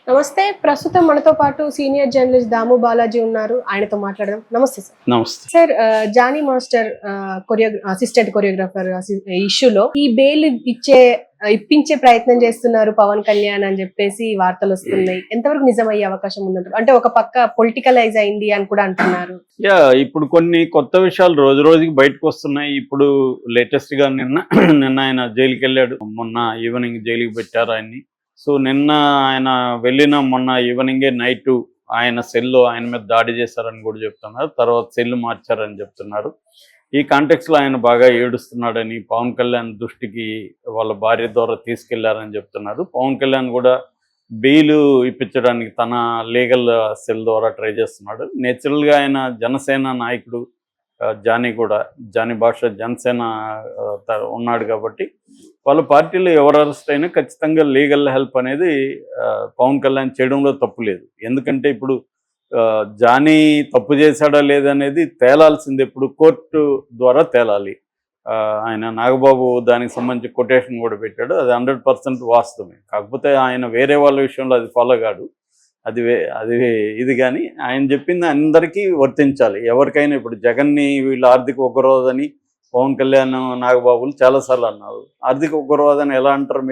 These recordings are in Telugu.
నమస్తే. ప్రస్తుతం మనతో పాటు సీనియర్ జర్నలిస్ట్ దాము బాలాజీ ఉన్నారు. ఆయనతో మాట్లాడదాం. నమస్తే సార్. నమస్తే sir, Jani master assistant choreographer ఇష్యూలో ఈ బెయిల్ ఇప్పించే ప్రయత్నం చేస్తున్నారు పవన్ కళ్యాణ్ అని చెప్పేసి వార్తలు వస్తున్నాయి. ఎంతవరకు నిజమయ్యే అవకాశం ఉందంటారు? అంటే ఒక పక్క పొలిటికలైజ్ అయింది అని కూడా అంటున్నారు. ఇప్పుడు కొన్ని కొత్త విషయాలు రోజు రోజుకి బయటకు వస్తున్నాయి. ఇప్పుడు లేటెస్ట్ గా నిన్న ఆయన జైలుకి వెళ్ళాడు. మొన్న ఈవినింగ్ జైలుకి పెట్టారు ఆయన్ని. సో నిన్న ఆయన వెళ్ళిన మొన్న ఈవినింగే నైట్ ఆయన సెల్లో ఆయన మీద దాడి చేశారని కూడా చెప్తున్నారు. తర్వాత సెల్ మార్చారని చెప్తున్నారు. ఈ కాంటెక్స్లో ఆయన బాగా ఏడుస్తున్నాడని పవన్ కళ్యాణ్ దృష్టికి వాళ్ళ భార్య ద్వారా తీసుకెళ్లారని చెప్తున్నారు. పవన్ కళ్యాణ్ కూడా బెయిల్ ఇప్పించడానికి తన లీగల్ సెల్ ద్వారా ట్రై చేస్తున్నాడు. నేచురల్గా ఆయన జనసేన నాయకుడు, జానీ భాష జనసేన ఉన్నాడు కాబట్టి వాళ్ళ పార్టీలో ఎవరు అరెస్ట్ అయినా ఖచ్చితంగా లీగల్ హెల్ప్ అనేది పవన్ కళ్యాణ్ చేయడంలో తప్పు లేదు. ఎందుకంటే ఇప్పుడు జానీ తప్పు చేశాడా లేదనేది తేలాల్సింది ఎప్పుడు కోర్టు ద్వారా తేలాలి. ఆయన నాగబాబు దానికి సంబంధించి కొటేషన్ కూడా పెట్టాడు. అది 100% వాస్తవమే. కాకపోతే ఆయన వేరే వాళ్ళ విషయంలో అది ఫాలో కాడు. అది ఇది కానీ ఆయన చెప్పింది అందరికీ వర్తించాలి. ఎవరికైనా ఇప్పుడు జగన్ని వీళ్ళు ఆర్థిక ఉగ్రవాదని పవన్ కళ్యాణ్ నాగబాబులు చాలాసార్లు అన్నారు. ఆర్థిక ఉగ్రవాదని ఎలా అంటారు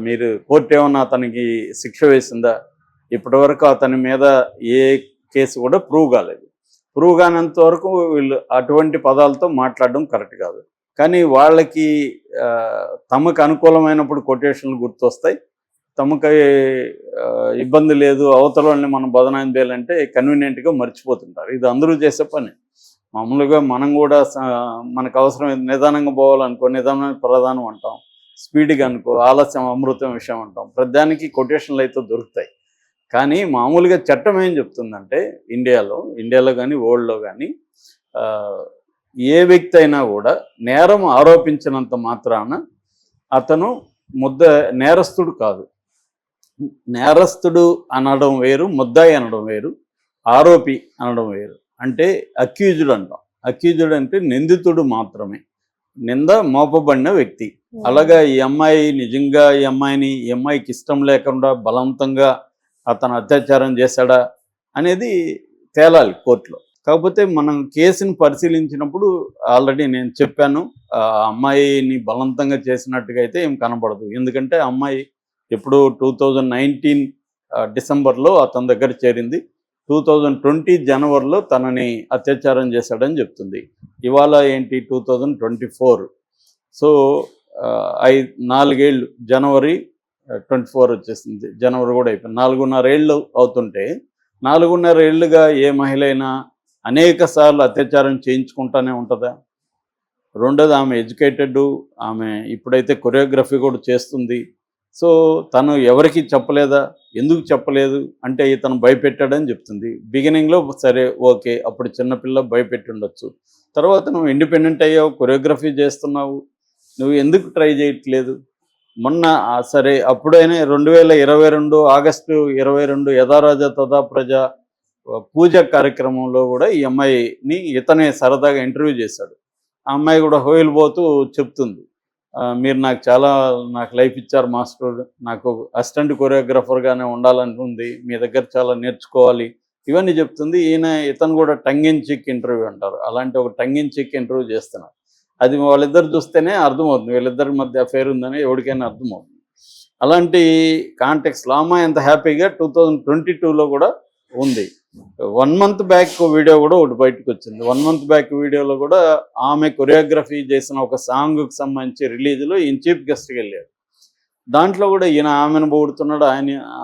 మీరు? కోర్టు ఏమన్నా అతనికి శిక్ష వేసిందా? ఇప్పటివరకు అతని మీద ఏ కేసు కూడా ప్రూవ్ కాలేదు. ప్రూవ్ కానంత వరకు వీళ్ళు అటువంటి పదాలతో మాట్లాడడం కరెక్ట్ కాదు. కానీ వాళ్ళకి తమకు అనుకూలమైనప్పుడు కొటేషన్లు గుర్తొస్తాయి. తమకు ఇబ్బంది లేదు, అవతల వాళ్ళని మనం బదనాయం చేయాలంటే కన్వీనియంట్గా మర్చిపోతుంటారు. ఇది అందరూ చేసే పని. మామూలుగా మనం కూడా మనకు అవసరం నిదానంగా పోవాలనుకో నిదానం ప్రధానం అంటాం, స్పీడ్గా అనుకో ఆలస్యం అమృతం విషయం అంటాం. ప్రతిదానికి కొటేషన్లు అయితే దొరుకుతాయి. కానీ మామూలుగా చట్టం ఏం చెప్తుందంటే ఇండియాలో కానీ వరల్డ్లో కానీ ఏ వ్యక్తి అయినా కూడా నేరం ఆరోపించినంత మాత్రాన అతను నేరస్తుడు కాదు. నేరస్తుడు అనడం వేరు, ముద్దాయి అనడం వేరు, ఆరోపి అనడం వేరు. అంటే అక్యూజ్డ్ అంటాం. అక్యూజ్డ్ అంటే నిందితుడు మాత్రమే, నింద మోపబడిన వ్యక్తి. అలాగా ఈ అమ్మాయి నిజంగా ఈ అమ్మాయికి ఇష్టం లేకుండా బలవంతంగా అతను అత్యాచారం చేశాడా అనేది తేలాలి కోర్టులో. కాకపోతే మనం కేసుని పరిశీలించినప్పుడు ఆల్రెడీ నేను చెప్పాను, ఆ అమ్మాయిని బలవంతంగా చేసినట్టుగా అయితే ఏం కనబడదు. ఎందుకంటే అమ్మాయి ఎప్పుడు 2019 డిసెంబర్లో అతని దగ్గర చేరింది. 2020 జనవరిలో తనని అత్యాచారం చేశాడని చెప్తుంది. ఇవాళ ఏంటి 2024. సో 4 ఏళ్ళు, జనవరి 24 వచ్చేసింది, జనవరి కూడా అయిపోయింది. 4.5 ఏళ్ళు అవుతుంటే 4.5 ఏళ్ళుగా ఏ మహిళ అయినా అనేక సార్లు అత్యాచారం చేయించుకుంటానే ఉంటుందా? రెండోది ఆమె ఎడ్యుకేటెడ్, ఆమె ఇప్పుడైతే కొరియోగ్రఫీ కూడా చేస్తుంది. సో తను ఎవరికి చెప్పలేదా? ఎందుకు చెప్పలేదు అంటే ఇతను భయపెట్టాడని చెప్తుంది. బిగినింగ్లో సరే ఓకే, అప్పుడు చిన్నపిల్ల భయపెట్టి ఉండొచ్చు. తర్వాత నువ్వు ఇండిపెండెంట్ అయ్యావు, కొరియోగ్రఫీ చేస్తున్నావు, నువ్వు ఎందుకు ట్రై చేయట్లేదు? మొన్న సరే అప్పుడైనా 2022 ఆగస్టు 22 యథారాజా తథా ప్రజ పూజ కార్యక్రమంలో కూడా ఈ అమ్మాయిని ఇతనే సరదాగా ఇంటర్వ్యూ చేశాడు. ఆ అమ్మాయి కూడా హోయిల్పోతూ చెప్తుంది, మీరు నాకు లైఫ్ ఇచ్చారు మాస్టర్, నాకు అసిస్టెంట్ కొరియోగ్రాఫర్గానే ఉండాలనుకుంది, మీ దగ్గర చాలా నేర్చుకోవాలి, ఇవన్నీ చెప్తుంది. ఇతను కూడా టంగ్ ఇన్ చెక్ ఇంటర్వ్యూ అంటారు, అలాంటి ఒక టంగ్ ఇన్ చెక్ ఇంటర్వ్యూ చేస్తున్నారు. అది వాళ్ళిద్దరు చూస్తేనే అర్థమవుతుంది వీళ్ళిద్దరి మధ్య అఫేర్ ఉందని ఎవరికైనా అర్థమవుతుంది. అలాంటి కాంటెక్స్లో అమ్మాయి ఎంత హ్యాపీగా 2022లో కూడా ఉంది. 1 month బ్యాక్ వీడియో కూడా ఒకటి బయటకు వచ్చింది. 1 month బ్యాక్ వీడియోలో కూడా ఆమె కొరియోగ్రఫీ చేసిన ఒక సాంగ్కి సంబంధించి రిలీజ్లో ఈయన చీఫ్ గెస్ట్కి వెళ్ళాడు. దాంట్లో కూడా ఈయన ఆమెను పొగుడుతున్నాడు,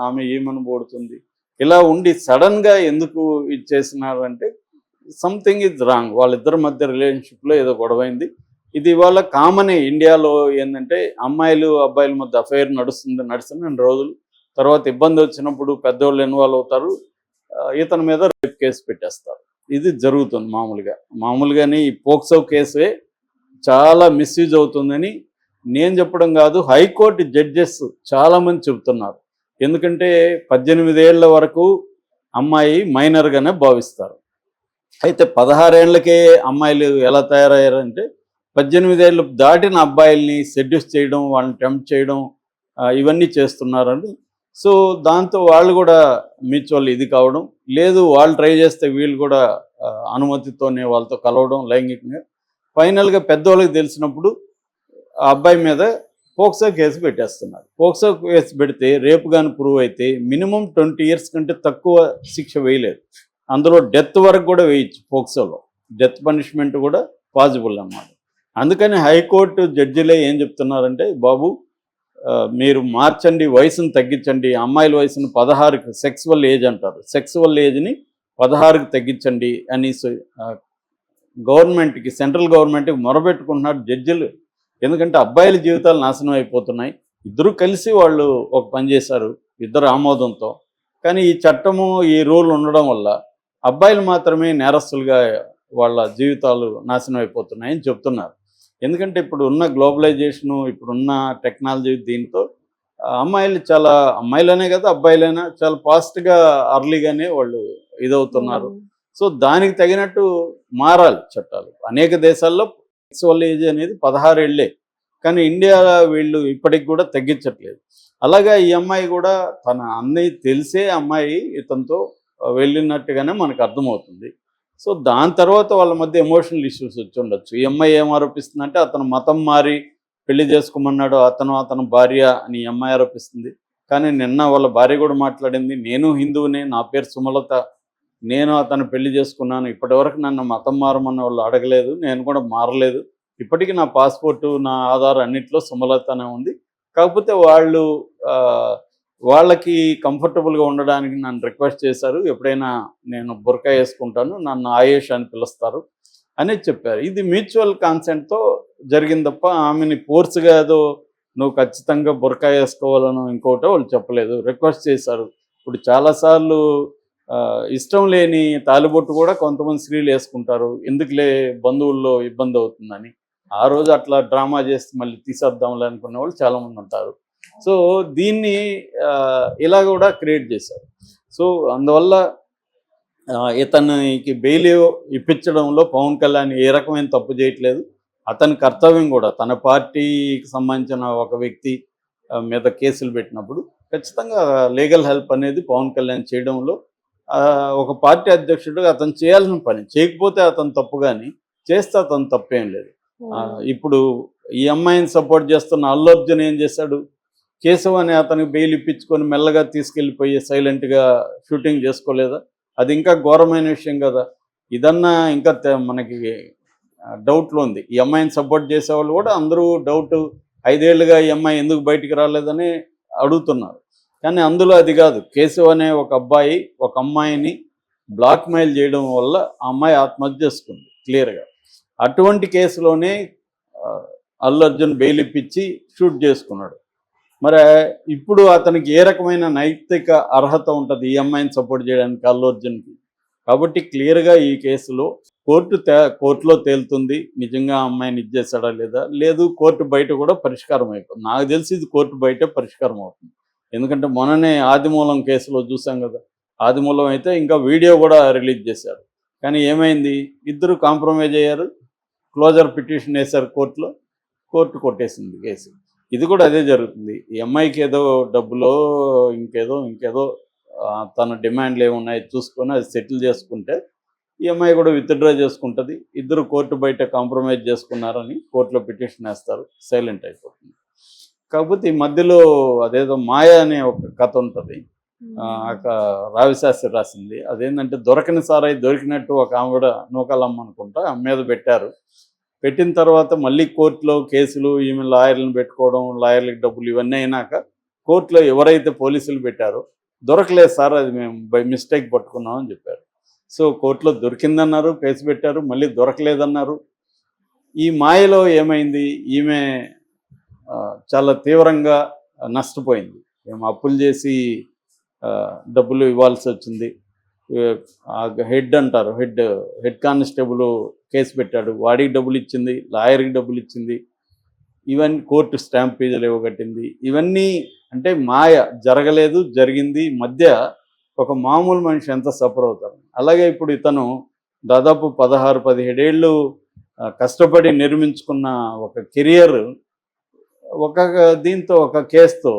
ఆమె ఈమెను పొగుడుతుంది. ఇలా ఉండి సడన్గా ఎందుకు ఇది చేసినారంటే సంథింగ్ ఈజ్ రాంగ్. వాళ్ళిద్దరి మధ్య రిలేషన్షిప్లో ఏదో గొడవైంది. ఇది ఇవాళ కామనే ఇండియాలో. ఏంటంటే అమ్మాయిలు అబ్బాయిల మధ్య అఫైర్ నడుస్తున్న రోజులు తర్వాత ఇబ్బంది వచ్చినప్పుడు పెద్దవాళ్ళు ఇన్వాల్వ్ అవుతారు, ఇతని మీద రేప్ కేసు పెట్టేస్తారు. ఇది జరుగుతుంది మామూలుగానే. ఈ పోక్సో కేసే చాలా మిస్యూజ్ అవుతుందని నేను చెప్పడం కాదు, హైకోర్టు జడ్జెస్ చాలామంది చెబుతున్నారు. ఎందుకంటే 18 ఏళ్ల వరకు అమ్మాయి మైనర్గానే భావిస్తారు. అయితే 16 ఏళ్లకే అమ్మాయిలు ఎలా తయారయ్యారంటే 18 ఏళ్ళు దాటిన అబ్బాయిల్ని సెడ్యూస్ చేయడం, వాళ్ళని టెంప్ట్ చేయడం, ఇవన్నీ చేస్తున్నారని సో దాంతో వాళ్ళు కూడా మ్యూచువల్ ఇది కావడం, లేదు వాళ్ళు ట్రై చేస్తే వీళ్ళు కూడా అనుమతితోనే వాళ్ళతో కలవడం లైంగికంగా. ఫైనల్గా పెద్దవాళ్ళకి తెలిసినప్పుడు ఆ అబ్బాయి మీద పోక్సో కేసు పెట్టేస్తున్నారు. పోక్సో కేసు పెడితే రేపు కానీ ప్రూవ్ అయితే మినిమం 20 years కంటే తక్కువ శిక్ష వేయలేదు. అందులో డెత్ వరకు కూడా వేయచ్చు. పోక్సోలో డెత్ పనిష్మెంట్ కూడా పాసిబుల్ అన్నమాట. అందుకని హైకోర్టు జడ్జిలే ఏం చెప్తున్నారంటే, బాబు మీరు మార్చండి, వయసును తగ్గించండి, అమ్మాయిల వయసును 16కి సెక్సువల్ ఏజ్ అంటారు, సెక్సువల్ ఏజ్ని 16కి తగ్గించండి అని గవర్నమెంట్కి, సెంట్రల్ గవర్నమెంట్కి మొరబెట్టుకుంటున్నారు జడ్జిలు. ఎందుకంటే అబ్బాయిల జీవితాలు నాశనం అయిపోతున్నాయి. ఇద్దరు కలిసి వాళ్ళు ఒక పని చేశారు, ఇద్దరు ఆమోదంతో. కానీ ఈ చట్టము, ఈ రూల్ ఉండడం వల్ల అబ్బాయిలు మాత్రమే నేరస్తులుగా వాళ్ళ జీవితాలు నాశనం అయిపోతున్నాయని చెప్తున్నారు. ఎందుకంటే ఇప్పుడు ఉన్న గ్లోబలైజేషను, ఇప్పుడున్న టెక్నాలజీ దీంతో అమ్మాయిలు చాలా, అమ్మాయిలనే కదా అబ్బాయిలైనా చాలా ఫాస్ట్గా అర్లీగానే వాళ్ళు ఇదవుతున్నారు. సో దానికి తగినట్టు మారాలి చట్టాలు. అనేక దేశాల్లో సెక్సువల్ ఏజ్ అనేది 16 ఏళ్లే, కానీ ఇండియా వీళ్ళు ఇప్పటికి కూడా తగ్గించట్లేదు. అలాగా ఈ అమ్మాయి కూడా తన అన్నీ తెలిసే అమ్మాయి ఇతనితో వెళ్ళినట్టుగానే మనకు అర్థమవుతుంది. సో దాని తర్వాత వాళ్ళ మధ్య ఎమోషనల్ ఇష్యూస్ వచ్చి ఉండొచ్చు. ఈ అమ్మాయి ఏం ఆరోపిస్తుందంటే అతను మతం మారి పెళ్లి చేసుకోమన్నాడు, అతను భార్య అని ఈ అమ్మాయి ఆరోపిస్తుంది. కానీ నిన్న వాళ్ళ భార్య కూడా మాట్లాడింది, నేను హిందువునే, నా పేరు సుమలత, నేను అతను పెళ్లి చేసుకున్నాను, ఇప్పటివరకు నన్ను మతం మారమన్న వాళ్ళు అడగలేదు, నేను కూడా మారలేదు, ఇప్పటికీ నా పాస్పోర్టు, నా ఆధార్ అన్నింటిలో సుమలతనే ఉంది. కాకపోతే వాళ్ళకి కంఫర్టబుల్గా ఉండడానికి నన్ను రిక్వెస్ట్ చేశారు, ఎప్పుడైనా నేను బుర్కా వేసుకుంటాను, నన్ను ఆయేష్ అని పిలుస్తారు అని చెప్పారు. ఇది మ్యూచువల్ కాన్సెంట్తో జరిగింది తప్ప ఆమెని ఫోర్స్గా ఏదో నువ్వు ఖచ్చితంగా బుర్కా వేసుకోవాలను ఇంకోటో వాళ్ళు చెప్పలేదు, రిక్వెస్ట్ చేశారు. ఇప్పుడు చాలాసార్లు ఇష్టం లేని తాలిబొట్టు కూడా కొంతమంది స్త్రీలు వేసుకుంటారు, ఎందుకులే బంధువుల్లో ఇబ్బంది అవుతుందని. ఆ రోజు అట్లా డ్రామా చేసి మళ్ళీ తీసేద్దాంలే అనుకునే వాళ్ళు చాలామంది ఉంటారు. సో దీన్ని ఇలా కూడా క్రియేట్ చేశారు. సో అందువల్ల ఇతనికి బెయిల్ ఇప్పించడంలో పవన్ కళ్యాణ్ ఏ రకమైన తప్పు చేయట్లేదు. అతని కర్తవ్యం కూడా, తన పార్టీకి సంబంధించిన ఒక వ్యక్తి మీద కేసులు పెట్టినప్పుడు ఖచ్చితంగా లీగల్ హెల్ప్ అనేది పవన్ కళ్యాణ్ చేయడంలో ఒక పార్టీ అధ్యక్షుడిగా అతను చేయాల్సిన పని. చేయకపోతే అతను తప్పు, కానీ చేస్తే అతను తప్పేం లేదు. ఇప్పుడు ఈ అమ్మాయిని సపోర్ట్ చేస్తున్న అల్లు అర్జున్ ఏం చేశాడు, కేశవ్ అనే అతనికి బెయిల్ ఇప్పించుకొని మెల్లగా తీసుకెళ్ళిపోయి సైలెంట్గా షూటింగ్ చేసుకోలేదా? అది ఇంకా ఘోరమైన విషయం కదా. ఇదన్నా ఇంకా మనకి డౌట్లో ఉంది. ఈ అమ్మాయిని సపోర్ట్ చేసేవాళ్ళు కూడా అందరూ డౌట్, 5 ఏళ్లుగా ఈ అమ్మాయి ఎందుకు బయటికి రాలేదని అడుగుతున్నారు. కానీ అందులో అది కాదు. కేశవ్ అనే ఒక అబ్బాయి ఒక అమ్మాయిని బ్లాక్మెయిల్ చేయడం వల్ల ఆ అమ్మాయి ఆత్మహత్య చేసుకుంది క్లియర్గా. అటువంటి కేసులోనే అల్లు అర్జున్ బెయిల్ ఇప్పించి షూట్ చేసుకున్నాడు. మరి ఇప్పుడు అతనికి ఏ రకమైన నైతిక అర్హత ఉంటుంది ఈ అమ్మాయిని సపోర్ట్ చేయడానికి అల్లు అర్జున్కి? కాబట్టి క్లియర్గా ఈ కేసులో కోర్టులో తేలుతుంది నిజంగా ఆ అమ్మాయిని ఇచ్చేసాడా లేదా. లేదు, కోర్టు బయట కూడా పరిష్కారం అయిపోతుంది. నాకు తెలిసి ఇది కోర్టు బయటే పరిష్కారం అవుతుంది. ఎందుకంటే మొన్ననే ఆదిమూలం కేసులో చూసాం కదా, ఆదిమూలం అయితే ఇంకా వీడియో కూడా రిలీజ్ చేశారు. కానీ ఏమైంది, ఇద్దరు కాంప్రమైజ్ అయ్యారు, క్లోజర్ పిటిషన్ వేశారు కోర్టులో, కోర్టు కొట్టేసింది కేసు. ఇది కూడా అదే జరుగుతుంది. ఈ అమ్మాయికి ఏదో డబ్బులో ఇంకేదో తన డిమాండ్లు ఏమున్నాయో చూసుకొని అది సెటిల్ చేసుకుంటే ఈ అమ్మాయి కూడా విత్డ్రా చేసుకుంటుంది. ఇద్దరు కోర్టు బయట కాంప్రమైజ్ చేసుకున్నారని కోర్టులో పిటిషన్ వేస్తారు, సైలెంట్ అయిపోతుంది. కాకపోతే ఈ మధ్యలో అదేదో మాయ అనే ఒక కథ ఉంటుంది, రావిశాస్త్రి రాసింది. అదేంటంటే దొరకని సారాయి దొరికినట్టు ఒక ఆవిడ నూకలమ్మ అనుకుంటా మీద పెట్టారు. పెట్టిన తర్వాత మళ్ళీ కోర్టులో కేసులు, ఈమె లాయర్లను పెట్టుకోవడం, లాయర్లకు డబ్బులు ఇవన్నీ అయినాక కోర్టులో ఎవరైతే పోలీసులు పెట్టారో దొరకలేదు సార్, అది మేము బై మిస్టేక్ పట్టుకున్నామని చెప్పారు. సో కోర్టులో దొరికిందన్నారు, కేసు పెట్టారు, మళ్ళీ దొరకలేదన్నారు. ఈ మాయలో ఏమైంది, ఈమె చాలా తీవ్రంగా నష్టపోయింది. మేము అప్పులు చేసి డబ్బులు ఇవ్వాల్సి వచ్చింది. హెడ్ అంటారు, హెడ్ కానిస్టేబుల్ కేసు పెట్టాడు, వాడికి డబ్బులు ఇచ్చింది, లాయర్కి డబ్బులు ఇచ్చింది, ఇవన్నీ కోర్టు స్టాంప్ ఫీజులు ఇవ్వగట్టింది. ఇవన్నీ అంటే మాయ, జరగలేదు, జరిగింది. మధ్య ఒక మామూలు మనిషి ఎంత సఫర్ అవుతారు. అలాగే ఇప్పుడు ఇతను దాదాపు 16-17 ఏళ్ళు కష్టపడి నిర్మించుకున్న ఒక కెరియర్ దీంతో, ఒక కేసుతో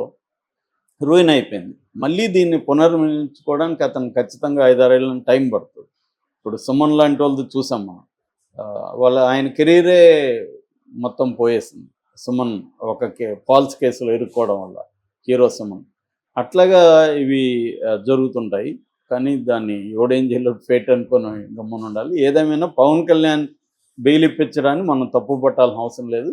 రూయిన్ అయిపోయింది. మళ్ళీ దీన్ని పునర్నిర్మించుకోవడానికి అతను ఖచ్చితంగా 5-6 ఏళ్ళ టైం పడుతుంది. ఇప్పుడు సుమన్ లాంటి వాళ్ళది చూసాం మనం. ఆయన కెరీరే మొత్తం పోయేసింది. సుమన్ ఒక ఫాల్స్ కేసులో ఇరుక్కోవడం వల్ల, హీరో సుమన్. అట్లాగా ఇవి జరుగుతుంటాయి. కానీ దాన్ని ఎవడేం చేయలేడు, ఫేట్ అనుకొని గమ్మున ఉండాలి. ఏదేమైనా పవన్ కళ్యాణ్ బెయిల్ ఇప్పించడాన్ని మనం తప్పు పట్టాల్సిన అవసరం లేదు.